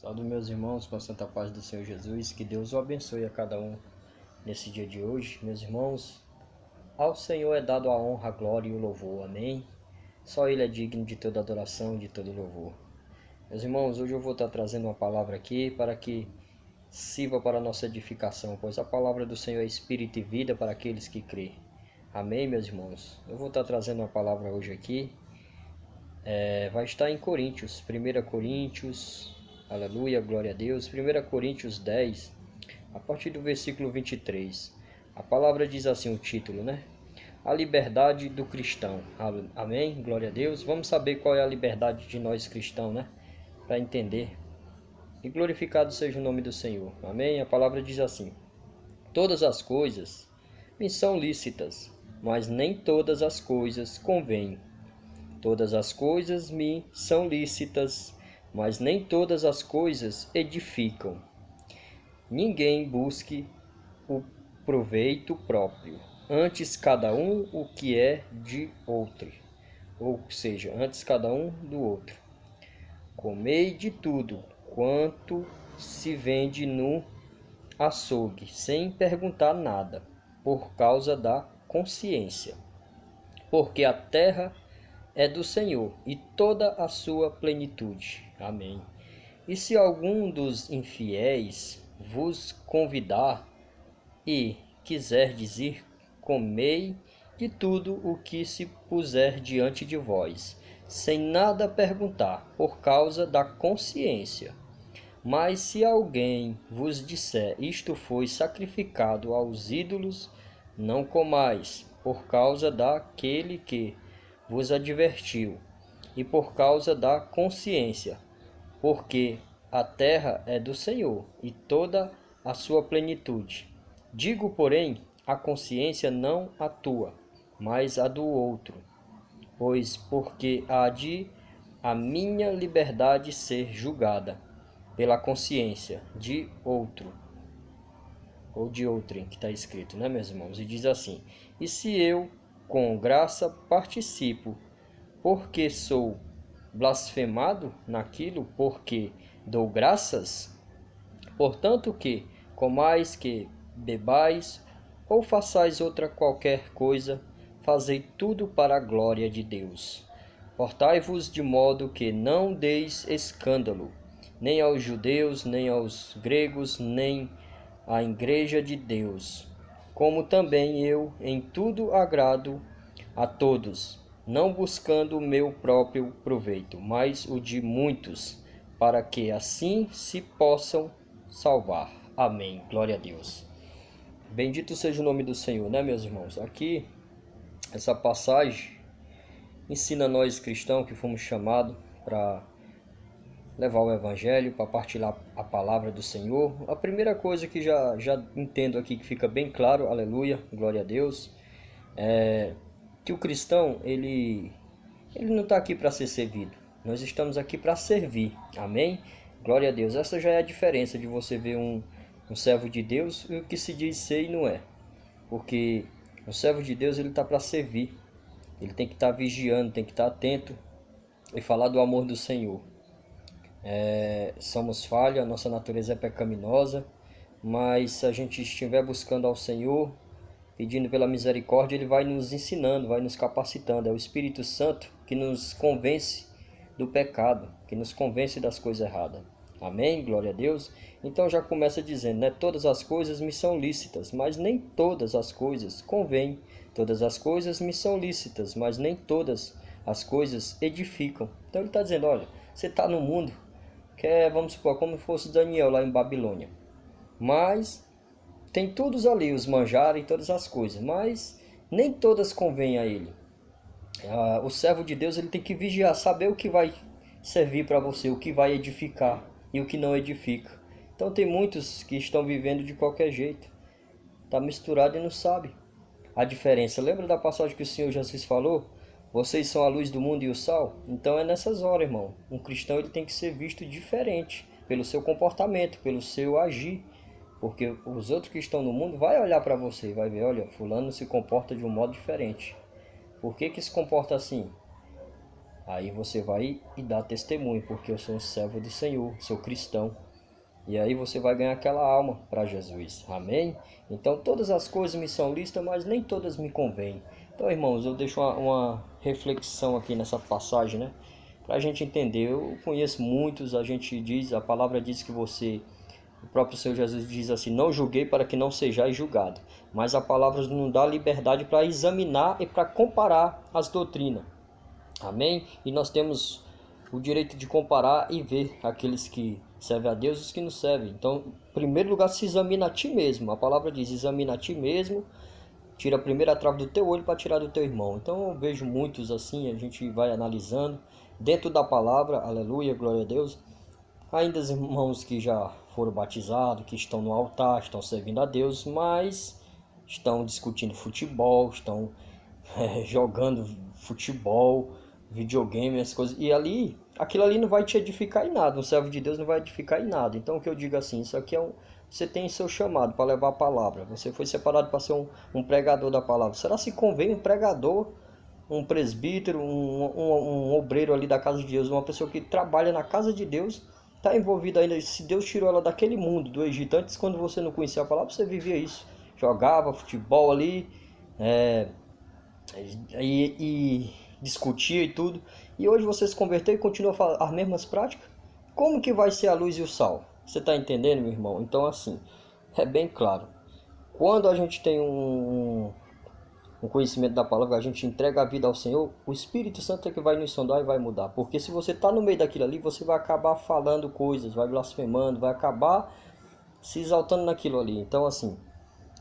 Salve meus irmãos, com a santa paz do Senhor Jesus, que Deus o abençoe a cada um nesse dia de hoje. Meus irmãos, ao Senhor é dado a honra, a glória e o louvor, amém? Só Ele é digno de toda adoração e de todo louvor. Meus irmãos, hoje eu vou estar trazendo uma palavra aqui para que sirva para a nossa edificação, pois a palavra do Senhor é espírito e vida para aqueles que crê. Amém, meus irmãos? Eu vou estar trazendo uma palavra hoje aqui, vai estar em Coríntios, 1 Coríntios, aleluia, glória a Deus, 1 Coríntios 10, a partir do versículo 23. A palavra diz assim, o título, né? A liberdade do cristão. Amém? Glória a Deus. Vamos saber qual é a liberdade de nós cristãos, né? Para entender. E glorificado seja o nome do Senhor. Amém? A palavra diz assim: todas as coisas me são lícitas, mas nem todas as coisas convêm. Todas as coisas me são lícitas, mas nem todas as coisas edificam. Ninguém busque o proveito próprio, antes cada um o que é de outro, ou seja, antes cada um do outro. Comei de tudo quanto se vende no açougue, sem perguntar nada, por causa da consciência. Porque a terra é do Senhor e toda a sua plenitude. Amém. E se algum dos infiéis vos convidar e quiserdes ir, comei de tudo o que se puser diante de vós, sem nada perguntar, por causa da consciência. Mas se alguém vos disser, isto foi sacrificado aos ídolos, não comais, por causa daquele que vos advertiu, e por causa da consciência, porque a terra é do Senhor, e toda a sua plenitude. Digo, porém, a consciência não a tua, mas a do outro, pois porque há de a minha liberdade ser julgada pela consciência de outro, ou de outrem, que está escrito, né, meus irmãos? E diz assim: e se eu com graça participo, porque sou blasfemado naquilo, porque dou graças? Portanto que comais, que bebais, ou façais outra qualquer coisa, fazei tudo para a glória de Deus. Portai-vos de modo que não deis escândalo, nem aos judeus, nem aos gregos, nem à igreja de Deus. Como também eu em tudo agrado a todos, não buscando o meu próprio proveito, mas o de muitos, para que assim se possam salvar. Amém. Glória a Deus. Bendito seja o nome do Senhor, né, meus irmãos? Aqui, essa passagem ensina nós cristãos que fomos chamados para levar o evangelho, para partilhar a palavra do Senhor. A primeira coisa que já entendo aqui, que fica bem claro, aleluia, glória a Deus, é que o cristão, ele não está aqui para ser servido. Nós estamos aqui para servir. Amém? Glória a Deus. Essa já é a diferença de você ver um servo de Deus e o que se diz ser e não é. Porque o servo de Deus, ele está para servir. Ele tem que estar vigiando, tem que estar atento e falar do amor do Senhor. Somos falhos, a nossa natureza é pecaminosa, mas se a gente estiver buscando ao Senhor, pedindo pela misericórdia, Ele vai nos ensinando, vai nos capacitando. É o Espírito Santo que nos convence do pecado, que nos convence das coisas erradas. Amém? Glória a Deus. Então já começa dizendo, né? Todas as coisas me são lícitas, mas nem todas as coisas convêm. Todas as coisas me são lícitas, mas nem todas as coisas edificam. Então ele está dizendo, olha, você está no mundo, que é, vamos supor, como fosse Daniel lá em Babilônia. Mas tem todos ali, os manjares e todas as coisas, mas nem todas convêm a ele. O servo de Deus, ele tem que vigiar, saber o que vai servir para você, o que vai edificar e o que não edifica. Então tem muitos que estão vivendo de qualquer jeito, está misturado e não sabe a diferença. Lembra da passagem que o Senhor Jesus falou? Vocês são a luz do mundo e o sal? Então é nessas horas, irmão. Um cristão, ele tem que ser visto diferente pelo seu comportamento, pelo seu agir. Porque os outros que estão no mundo vai olhar para você e vai ver, olha, fulano se comporta de um modo diferente. Por que se comporta assim? Aí você vai e dá testemunho, porque eu sou um servo do Senhor, sou cristão. E aí você vai ganhar aquela alma para Jesus. Amém? Então todas as coisas me são lícitas, mas nem todas me convêm. Então, irmãos, eu deixo uma reflexão aqui nessa passagem, né? Para a gente entender. Eu conheço muitos, a palavra diz que o próprio Senhor Jesus diz assim: não julguei para que não sejais julgado. Mas a palavra nos dá liberdade para examinar e para comparar as doutrinas. Amém? E nós temos o direito de comparar e ver aqueles que servem a Deus e os que não servem. Então, em primeiro lugar, se examina a ti mesmo. A palavra diz: examina a ti mesmo, tira a primeira trave do teu olho para tirar do teu irmão. Então, eu vejo muitos assim, a gente vai analisando dentro da palavra, aleluia, glória a Deus. Ainda os irmãos que já foram batizados, que estão no altar, estão servindo a Deus, mas estão discutindo futebol, estão jogando futebol, videogame, as coisas. E ali, aquilo ali não vai te edificar em nada. Um servo de Deus não vai edificar em nada. Então, o que eu digo assim, isso aqui você tem seu chamado para levar a palavra. Você foi separado para ser um pregador da palavra. Será se convém um pregador, um presbítero, um obreiro ali da casa de Deus, uma pessoa que trabalha na casa de Deus, está envolvida ainda? Se Deus tirou ela daquele mundo, do Egito, antes, quando você não conhecia a palavra, você vivia isso. Jogava futebol ali, e discutia e tudo. E hoje você se converteu e continua as mesmas práticas? Como que vai ser a luz e o sal? Você está entendendo, meu irmão? Então, assim, é bem claro. Quando a gente tem um conhecimento da palavra, a gente entrega a vida ao Senhor, o Espírito Santo é que vai nos sondar e vai mudar. Porque se você está no meio daquilo ali, você vai acabar falando coisas, vai blasfemando, vai acabar se exaltando naquilo ali. Então, assim,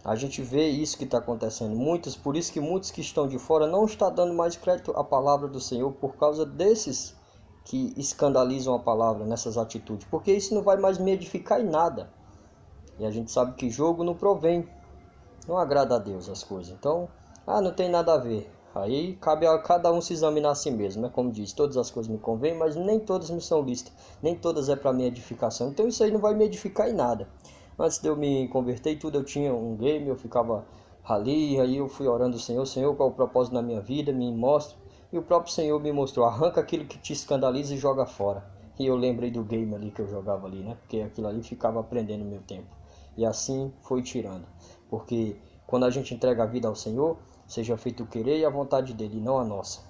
a gente vê isso que está acontecendo. Por isso que muitos que estão de fora não estão dando mais crédito à palavra do Senhor por causa desses que escandalizam a palavra nessas atitudes. Porque isso não vai mais me edificar em nada. E a gente sabe que jogo não provém, não agrada a Deus as coisas. Então, não tem nada a ver. Aí cabe a cada um se examinar a si mesmo, né? Como diz, todas as coisas me convêm, mas nem todas me são lícitas. Nem todas é para minha edificação. Então isso aí não vai me edificar em nada. Antes de eu me converter e tudo, eu tinha um game, eu ficava ali, aí eu fui orando ao Senhor: Senhor, qual é o propósito na minha vida? Me mostra. E o próprio Senhor me mostrou: arranca aquilo que te escandaliza e joga fora. E eu lembrei do game ali que eu jogava ali, né? Porque aquilo ali ficava aprendendo no meu tempo. E assim foi tirando. Porque quando a gente entrega a vida ao Senhor, seja feito o querer e a vontade dele, não a nossa.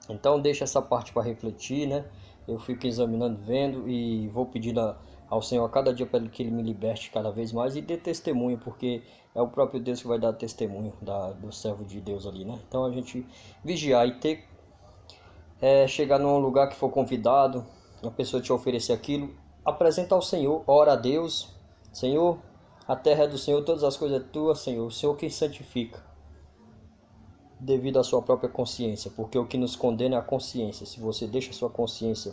Então deixa essa parte para refletir, né? Eu fico examinando, vendo, e vou pedindo ao Senhor a cada dia para que Ele me liberte cada vez mais e dê testemunho, porque é o próprio Deus que vai dar testemunho do servo de Deus ali, né? Então a gente vigiar e chegar num lugar que for convidado, a pessoa te oferecer aquilo, apresenta ao Senhor, ora a Deus: Senhor, a terra é do Senhor, todas as coisas é tua, Senhor, o Senhor quem santifica, devido à sua própria consciência, porque o que nos condena é a consciência. Se você deixa a sua consciência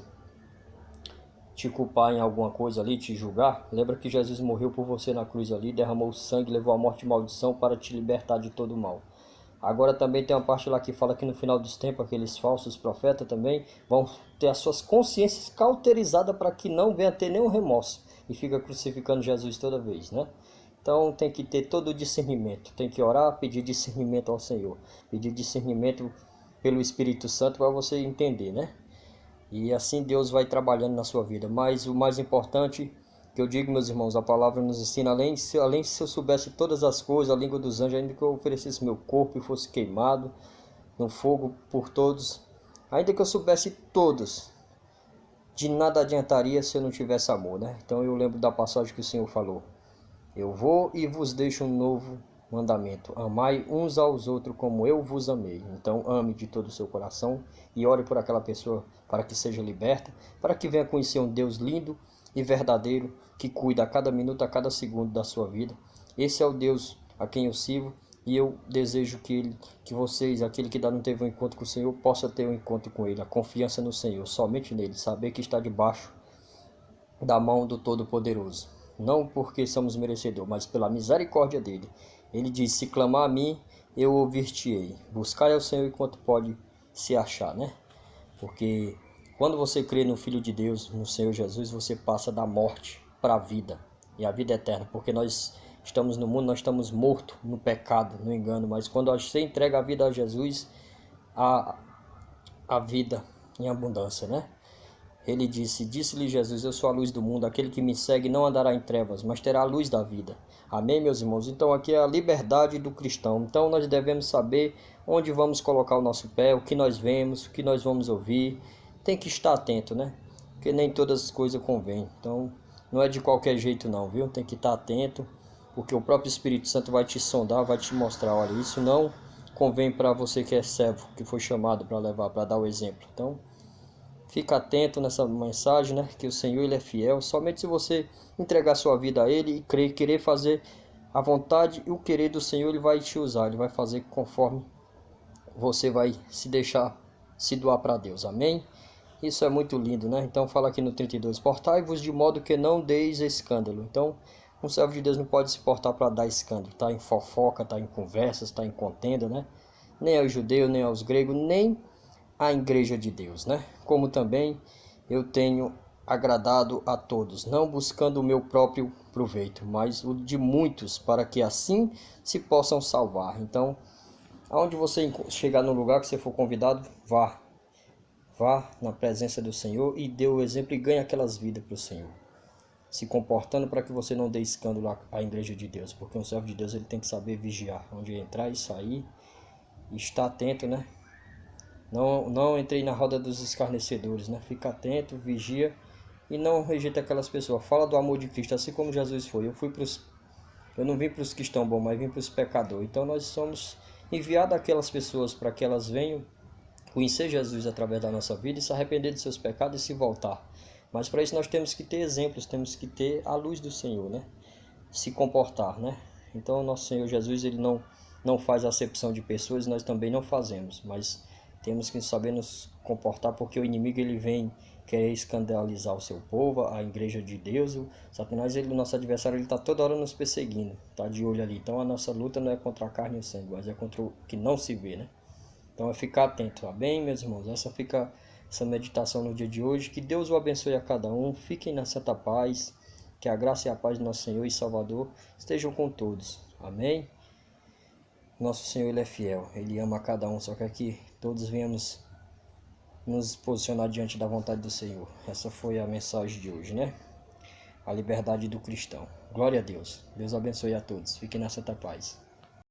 te culpar em alguma coisa ali, te julgar, lembra que Jesus morreu por você na cruz ali, derramou sangue, levou a morte e maldição para te libertar de todo o mal. Agora também tem uma parte lá que fala que no final dos tempos aqueles falsos profetas também vão ter as suas consciências cauterizadas para que não venha ter nenhum remorso e fica crucificando Jesus toda vez, né? Então tem que ter todo o discernimento, tem que orar, pedir discernimento ao Senhor, pedir discernimento pelo Espírito Santo para você entender, né? E assim Deus vai trabalhando na sua vida. Mas o mais importante que eu digo, meus irmãos, a palavra nos ensina: além se eu soubesse todas as coisas, a língua dos anjos, ainda que eu oferecesse meu corpo e fosse queimado no fogo por todos, ainda que eu soubesse todos, de nada adiantaria se eu não tivesse amor, né? Então eu lembro da passagem que o Senhor falou: eu vou e vos deixo um novo mandamento: amai uns aos outros como eu vos amei. Então ame de todo o seu coração e ore por aquela pessoa para que seja liberta, para que venha conhecer um Deus lindo e verdadeiro, que cuida a cada minuto, a cada segundo da sua vida. Esse é o Deus a quem eu sirvo, e eu desejo que vocês, aquele que ainda não teve um encontro com o Senhor, possa ter um encontro com Ele, a confiança no Senhor, somente nele, saber que está debaixo da mão do Todo-Poderoso. Não porque somos merecedores, mas pela misericórdia dele. Ele diz: se clamar a mim, eu ouvir-te-ei. Buscar ao Senhor enquanto pode se achar, né? Porque quando você crê no Filho de Deus, no Senhor Jesus, você passa da morte para a vida, e a vida eterna. Porque nós estamos no mundo, nós estamos mortos no pecado, no engano. Mas quando você entrega a vida a Jesus, a vida em abundância, né? Ele disse-lhe Jesus, eu sou a luz do mundo, aquele que me segue não andará em trevas, mas terá a luz da vida. Amém, meus irmãos? Então aqui é a liberdade do cristão. Então nós devemos saber onde vamos colocar o nosso pé, o que nós vemos, o que nós vamos ouvir. Tem que estar atento, né? Porque nem todas as coisas convêm. Então não é de qualquer jeito não, viu? Tem que estar atento, porque o próprio Espírito Santo vai te sondar, vai te mostrar, olha, isso não convém para você que é servo, que foi chamado para levar, para dar o exemplo. Então, fica atento nessa mensagem, né? Que o Senhor ele é fiel. Somente se você entregar sua vida a Ele e querer fazer a vontade e o querer do Senhor, Ele vai te usar. Ele vai fazer conforme você vai se deixar se doar para Deus. Amém? Isso é muito lindo, né? Então fala aqui no 32. Portai-vos de modo que não deis escândalo. Então, um servo de Deus não pode se portar para dar escândalo. Tá em fofoca, tá em conversas, tá em contenda, né? Nem aos judeus, nem aos gregos, nem a igreja de Deus, né? Como também eu tenho agradado a todos, não buscando o meu próprio proveito, mas o de muitos, para que assim se possam salvar. Então, aonde você chegar no lugar que você for convidado, vá na presença do Senhor e dê o exemplo e ganhe aquelas vidas para o Senhor, se comportando para que você não dê escândalo à igreja de Deus, porque um servo de Deus ele tem que saber vigiar, onde entrar e sair, e estar atento, né? Não entrei na roda dos escarnecedores, né? Fica atento, vigia e não rejeita aquelas pessoas. Fala do amor de Cristo, assim como Jesus foi. Eu não vim para os que estão bons, mas vim para os pecadores. Então nós somos enviados àquelas pessoas para que elas venham conhecer Jesus através da nossa vida e se arrepender de seus pecados e se voltar. Mas para isso nós temos que ter exemplos, temos que ter a luz do Senhor, né? Se comportar, né? Então nosso Senhor Jesus ele não faz acepção de pessoas, nós também não fazemos, mas temos que saber nos comportar, porque o inimigo ele vem querer escandalizar o seu povo, a igreja de Deus. O Satanás, ele, o nosso adversário, ele está toda hora nos perseguindo, está de olho ali. Então a nossa luta não é contra a carne e o sangue, mas é contra o que não se vê, né? Então é ficar atento, tá bem, meus irmãos? Essa meditação no dia de hoje. Que Deus o abençoe a cada um. Fiquem na santa paz. Que a graça e a paz do nosso Senhor e Salvador estejam com todos. Amém? Nosso Senhor ele é fiel, Ele ama a cada um, só quer que todos venhamos nos posicionar diante da vontade do Senhor. Essa foi a mensagem de hoje, né? A liberdade do cristão. Glória a Deus. Deus abençoe a todos. Fiquem na santa paz.